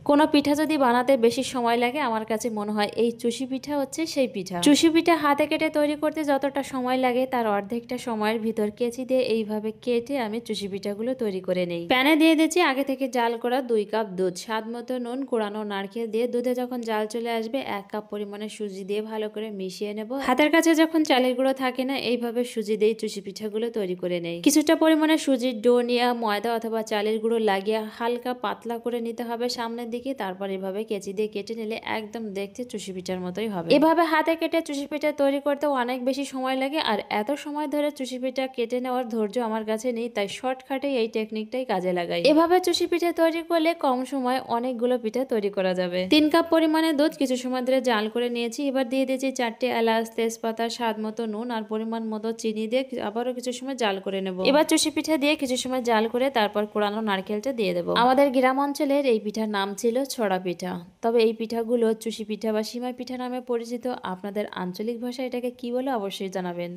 কোনো পিঠা যদি বানাতে বেশি সময় লাগে আমার কাছে মনে হয় এই চুষি পিঠা হচ্ছে সেই পিঠা। চুষি পিঠা হাতে কেটে তৈরি করতে যতটা সময় লাগে তার অর্ধেকটা সময়ের ভিতর কেচি দিয়ে এইভাবে কেটে আমি চুষি পিঠাগুলো তৈরি করে নেই। প্যানে দিয়ে দিচ্ছি আগে থেকে জাল করা 2 কাপ দুধ, স্বাদ মতো নুন, কোড়ানো নারকেল দিয়ে দুধে যখন জাল চলে আসবে 1 কাপ পরিমাণে সুজি দিয়ে ভালো করে মিশিয়ে নেব। হাতের কাছে যখন চালের গুঁড়ো থাকে না এইভাবে সুজি দিয়ে চুষি পিঠাগুলো তৈরি করে নেই। কিছুটা পরিমাণে সুজির ডো নিয়ে ময়দা অথবা চালের গুঁড়ো লাগিয়ে হালকা পাতলা করে নিতে হবে সামনের দিকে। তারপর এভাবে কেচি দিয়ে কেটে নিলে একদম দেখতে চুষি পিঠার মতোই হবে। এভাবে হাতে কেটে চুষি পিঠা তৈরি করতে অনেক বেশি সময় লাগে, আর এত সময় ধরে চুষি পিঠা কেটে নেওয়ার ধৈর্য আমার কাছে নেই, তাই শর্টকাটে এই টেকনিকটাই কাজে লাগাই। এভাবে চুষি পিঠা তৈরি করলে কম সময়ে অনেকগুলো পিঠা তৈরি করা যাবে। 3 কাপ পরিমাণে দুধ কিছু সময় ধরে জাল করে নিয়েছি। এবার দিয়ে দিয়েছি 4টে এলাচ, তেজপাতা, স্বাদ মতো নুন আর পরিমাণ মতো চিনি দিয়ে আবারও কিছু সময় জাল করে নেব। এবার চুষি পিঠা দিয়ে কিছু সময় জাল করে তারপর কোড়ানো নারকেলটা দিয়ে দেবো। আমাদের গ্রাম অঞ্চলের এই পিঠার নাম ছিল ছড়া পিঠা। তবে এই পিঠাগুলো চুষি পিঠা বা সিমাই পিঠা নামে পরিচিত। আপনাদের আঞ্চলিক ভাষায় এটাকে কি বলে অবশ্যই জানাবেন।